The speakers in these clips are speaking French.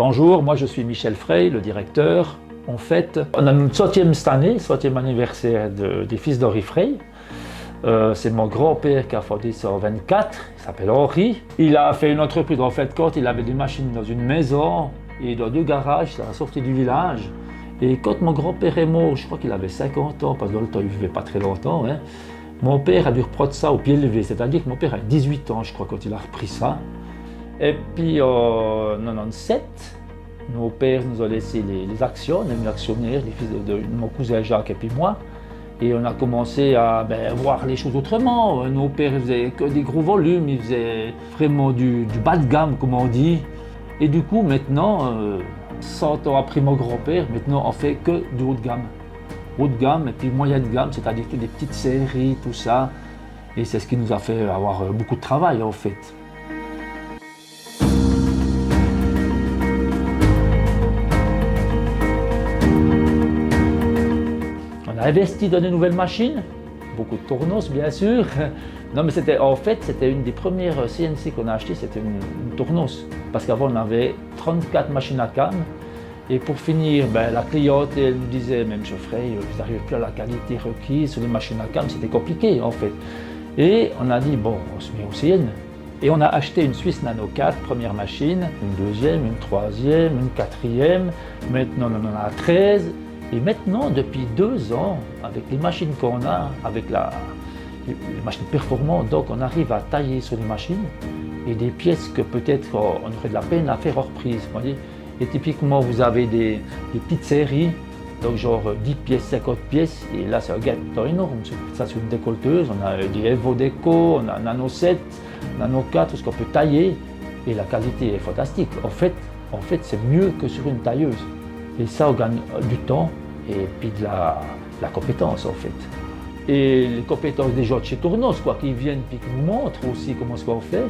Bonjour, moi je suis Michel Frey, le directeur. En fait, on a notre 60e anniversaire des fils d'Henri Frey. C'est mon grand-père qui a fondé ça en 24, il s'appelle Henri. Il a fait une entreprise, en fait, quand il avait des machines dans une maison et dans 2 garages, à la sortie du village. Et quand mon grand-père est mort, je crois qu'il avait 50 ans, parce que dans le temps il ne vivait pas très longtemps, hein, mon père a dû reprendre ça au pied levé, c'est-à-dire que mon père a 18 ans, je crois, quand il a repris ça. Et puis en 97, nos pères nous ont laissé les actions, on est mis actionnaires, les fils de mon cousin Jacques et puis moi. Et on a commencé à voir les choses autrement. Nos pères faisaient que des gros volumes, ils faisaient vraiment du bas de gamme, comme on dit. Et du coup, maintenant, 100 ans après mon grand-père, maintenant on fait que du haut de gamme. Haut de gamme et puis moyen de gamme, c'est-à-dire que des petites séries, tout ça. Et c'est ce qui nous a fait avoir beaucoup de travail, en fait. On a investi dans de nouvelles machines, beaucoup de tournos bien sûr. Non mais en fait c'était une des premières CNC qu'on a achetées, c'était une tournos. Parce qu'avant on avait 34 machines à cam. Et pour finir, la cliente elle nous disait, même je Frey, vous n'arrivez plus à la qualité requise sur les machines à cam, c'était compliqué en fait. Et on a dit bon, on se met au CN. Et on a acheté une Swiss Nano 4, première machine, une deuxième, une troisième, une quatrième. Maintenant on en a 13. Et maintenant, depuis 2 ans, avec les machines qu'on a, avec les machines performantes, donc on arrive à tailler sur les machines et des pièces que peut-être on aurait de la peine à faire hors prise. Et typiquement, vous avez des petites séries, donc genre 10 pièces, 50 pièces, et là c'est un gain énorme. Ça c'est une décolleteuse, on a des Evo Deco, on a Nano 7, Nano 4, tout ce qu'on peut tailler, et la qualité est fantastique. En fait c'est mieux que sur une tailleuse. Et ça, on gagne du temps et puis de la compétence en fait. Et les compétences des gens de chez Tournos, qui viennent et qui nous montrent aussi comment ce qu'on fait.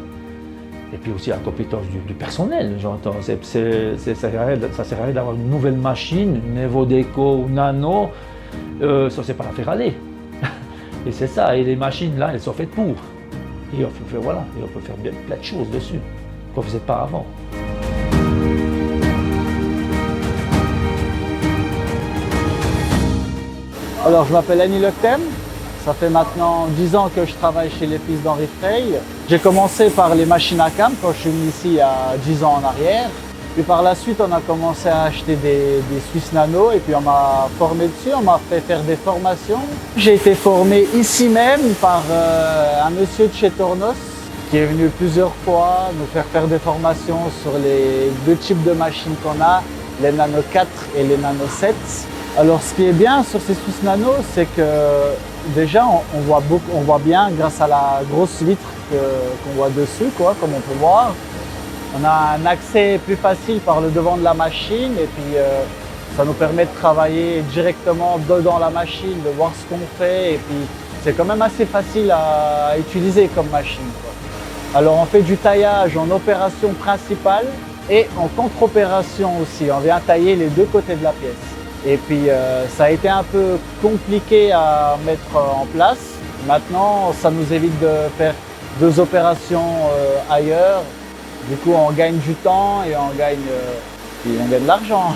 Et puis aussi la compétence du personnel, j'entends. Ça sert à rien d'avoir une nouvelle machine, une Evo Deco ou Nano, ça c'est pas la faire aller. Et c'est ça, et les machines là, elles sont faites pour. Et on peut faire bien plein de choses dessus, qu'on ne faisait pas avant. Alors, je m'appelle Annie Lectem, ça fait maintenant 10 ans que je travaille chez les fils d'Henri Frey. J'ai commencé par les machines à cam quand je suis venu ici il y a 10 ans en arrière. Puis par la suite, on a commencé à acheter des Swiss Nano et puis on m'a formé dessus, on m'a fait faire des formations. J'ai été formé ici même par un monsieur de chez Tournos qui est venu plusieurs fois nous faire des formations sur les 2 types de machines qu'on a, les Nano 4 et les Nano 7. Alors ce qui est bien sur ces Swiss Nano, c'est que déjà on voit bien grâce à la grosse vitre qu'on voit dessus, comme on peut voir. On a un accès plus facile par le devant de la machine et puis ça nous permet de travailler directement dedans la machine, de voir ce qu'on fait et puis c'est quand même assez facile à utiliser comme machine. Alors on fait du taillage en opération principale et en contre-opération aussi. On vient tailler les 2 côtés de la pièce. Et puis ça a été un peu compliqué à mettre en place. Maintenant, ça nous évite de faire 2 opérations ailleurs. Du coup, on gagne du temps et on gagne de l'argent.